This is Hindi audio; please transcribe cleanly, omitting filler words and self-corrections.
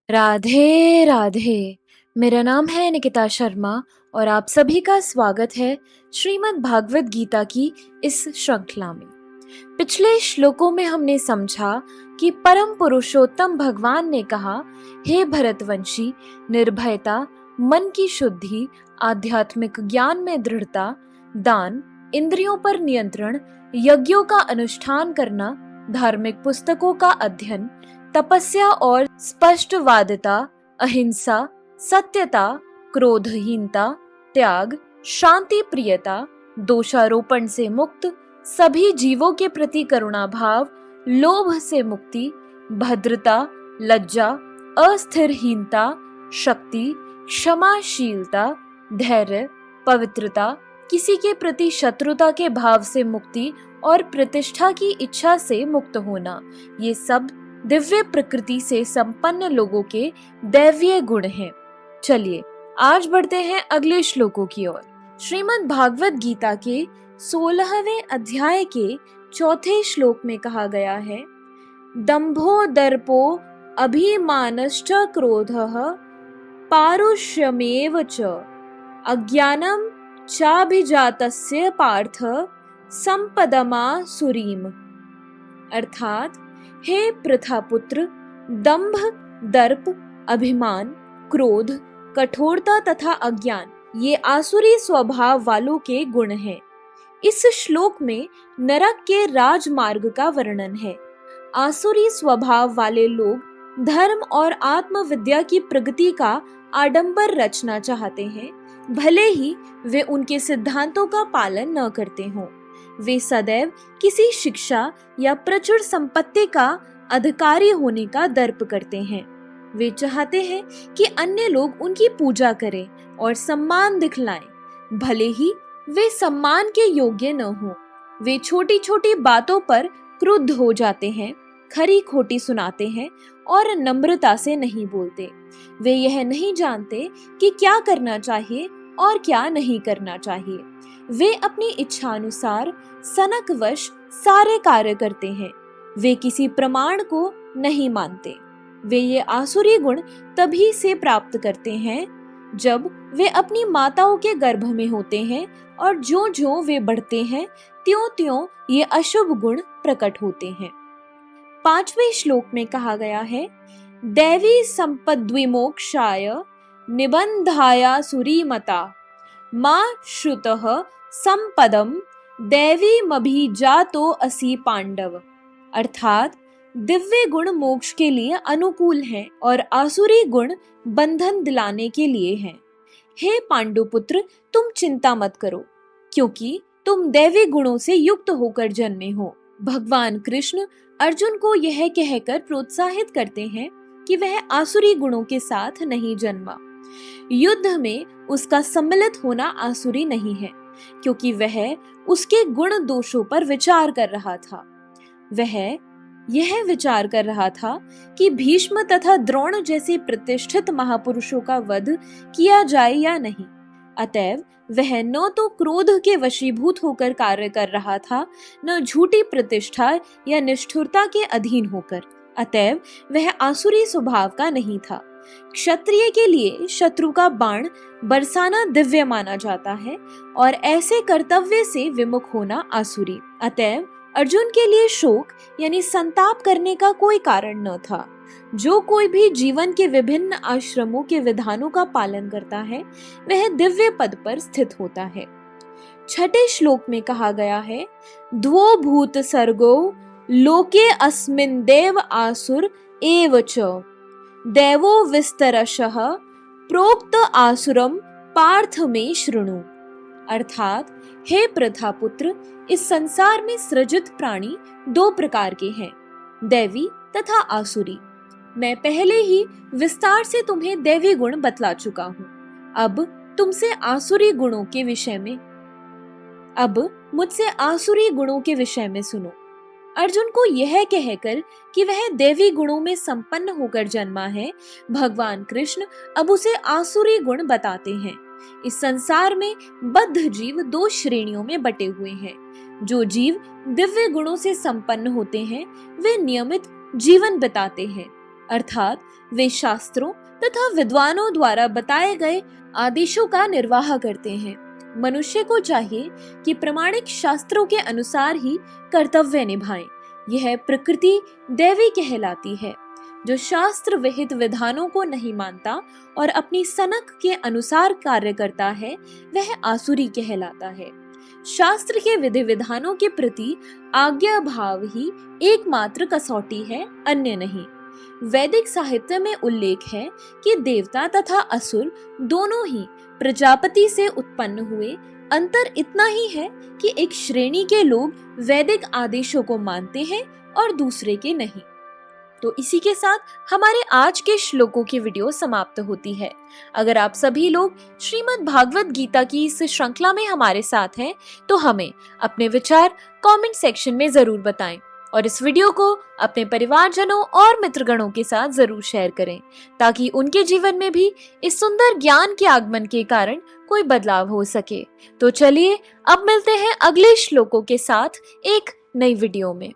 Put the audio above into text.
राधे राधे। मेरा नाम है निकिता शर्मा और आप सभी का स्वागत है श्रीमद् भागवत गीता की इस श्रृंखला में। पिछले श्लोकों में हमने समझा कि परम पुरुषोत्तम भगवान ने कहा, हे भरतवंशी, निर्भयता, मन की शुद्धि, आध्यात्मिक ज्ञान में दृढ़ता, दान, इंद्रियों पर नियंत्रण, यज्ञों का अनुष्ठान करना, धार्मिक पुस्तकों का अध्ययन, तपस्या और स्पष्टवादिता, अहिंसा, सत्यता, क्रोधहीनता, त्याग, शांति प्रियता, दोषारोपण से मुक्त, सभी जीवों के प्रति करुणा भाव, लोभ से मुक्ति, भद्रता, लज्जा, अस्थिरहीनता, शक्ति, क्षमाशीलता, धैर्य, पवित्रता, किसी के प्रति शत्रुता के भाव से मुक्ति और प्रतिष्ठा की इच्छा से मुक्त होना, ये सब दिव्य प्रकृति से संपन्न लोगों के दैवीय गुण हैं। चलिए आज बढ़ते हैं अगले श्लोकों की ओर। श्रीमद् भागवत गीता के 16वें अध्याय के 4 श्लोक में कहा गया है, दंभो दर्पो अभिमानश्च क्रोधः पारुष्यमेव च अज्ञानम चाभिजातस्य पार्थ संपदमासुरीम। अर्थात हे प्रथापुत्र, दंभ, दर्प, अभिमान, क्रोध, कठोरता तथा अज्ञान ये आसुरी स्वभाव वालों के गुण हैं। इस श्लोक में नरक के राजमार्ग का वर्णन है। आसुरी स्वभाव वाले लोग धर्म और आत्मविद्या की प्रगति का आडंबर रचना चाहते हैं, भले ही वे उनके सिद्धांतों का पालन न करते हों। वे सदैव किसी शिक्षा या प्रचुर संपत्ति का अधिकारी होने का दर्प करते हैं। वे चाहते हैं कि अन्य लोग उनकी पूजा करें और सम्मान दिखलाएं, भले ही वे सम्मान के योग्य न हों। वे छोटी छोटी बातों पर क्रुद्ध हो जाते हैं, खरी खोटी सुनाते हैं और नम्रता से नहीं बोलते। वे यह नहीं जानते कि क्या करना चाहिए और क्या नहीं करना चाहिए। वे अपनी इच्छा अनुसार सनकवश सारे कार्य करते हैं। वे किसी प्रमाण को नहीं मानते। वे ये आसुरी गुण तभी से प्राप्त करते हैं जब वे अपनी माताओं के गर्भ में होते हैं, और जो जो वे बढ़ते हैं त्यों त्यों ये अशुभ गुण प्रकट होते हैं। 5वें श्लोक में कहा गया है, दैवी संपद्विमोक्षाय निबंधाया सुरीमता मां श्रुतः संपदम दैवीमभिजातो असि पांडव। अर्थात दिव्य गुण मोक्ष के लिए अनुकूल हैं और आसुरी गुण बंधन दिलाने के लिए हैं। हे पांडुपुत्र, तुम चिंता मत करो, क्योंकि तुम दैवी गुणों से युक्त होकर जन्मे हो। भगवान कृष्ण अर्जुन को यह कहकर प्रोत्साहित करते हैं कि वह आसुरी गुणों के साथ नहीं जन्मा। युद्ध में उसका सम्मिलित होना आसुरी नहीं है, क्योंकि वह उसके गुण दोषों पर विचार कर रहा था। वह यह विचार कर रहा था कि भीष्म तथा द्रोण जैसे प्रतिष्ठित महापुरुषों का वध किया जाए या नहीं। अतएव वह न तो क्रोध के वशीभूत होकर कार्य कर रहा था, न झूठी प्रतिष्ठा या निष्ठुरता के अधीन होकर। अतएव वह आसुरी स्वभाव का नहीं था। क्षत्रिय के लिए शत्रु का बाण बरसाना दिव्य माना जाता है और ऐसे कर्तव्य से विमुख होना आसुरी। अतएव अर्जुन के लिए शोक यानी संताप करने का कोई कारण न था। जो कोई भी जीवन के विभिन्न आश्रमों के विधानों का पालन करता है, वह दिव्य पद पर स्थित होता है। 6 श्लोक में कहा गया है, द्वो भूत सर्गो लोके अस्मिन् देव आसुर एव च दैवो विस्तरशः प्रोक्त आसुरम पार्थ में शृणु। अर्थात हे प्रथापुत्र, इस संसार में सृजित प्राणी 2 प्रकार के हैं, दैवी तथा आसुरी। मैं पहले ही विस्तार से तुम्हें दैवी गुण बतला चुका हूँ। अब मुझसे आसुरी गुणों के विषय में सुनो। अर्जुन को यह कहकर कि वह दैवी गुणों में संपन्न होकर जन्मा है, भगवान कृष्ण अब उसे आसुरी गुण बताते हैं। इस संसार में बद्ध जीव 2 श्रेणियों में बटे हुए हैं। जो जीव दिव्य गुणों से संपन्न होते हैं, वे नियमित जीवन बिताते हैं। अर्थात वे शास्त्रों तथा विद्वानों द्वारा बताए गए आदेशों का निर्वाह करते हैं। मनुष्य को चाहिए कि प्रामाणिक शास्त्रों के अनुसार ही कर्तव्य निभाएं। यह प्रकृति दैवी कहलाती है। जो शास्त्र विहित विधानों को नहीं मानता और अपनी सनक के अनुसार कार्य करता है वह आसुरी कहलाता है। शास्त्र के विधि विधानों के प्रति आज्ञा भाव ही एकमात्र कसौटी है, अन्य नहीं। वैदिक साहित्य में उल्लेख है कि देवता तथा असुर दोनों ही प्रजापति से उत्पन्न हुए। अंतर इतना ही है कि एक श्रेणी के लोग वैदिक आदेशों को मानते हैं और दूसरे के नहीं। तो इसी के साथ हमारे आज के श्लोकों की वीडियो समाप्त होती है। अगर आप सभी लोग श्रीमद् भागवत गीता की इस श्रृंखला में हमारे साथ हैं तो हमें अपने विचार कमेंट सेक्शन में जरूर बताएं और इस वीडियो को अपने परिवारजनों और मित्रगणों के साथ जरूर शेयर करें ताकि उनके जीवन में भी इस सुंदर ज्ञान के आगमन के कारण कोई बदलाव हो सके। तो चलिए अब मिलते हैं अगले श्लोकों के साथ एक नई वीडियो में।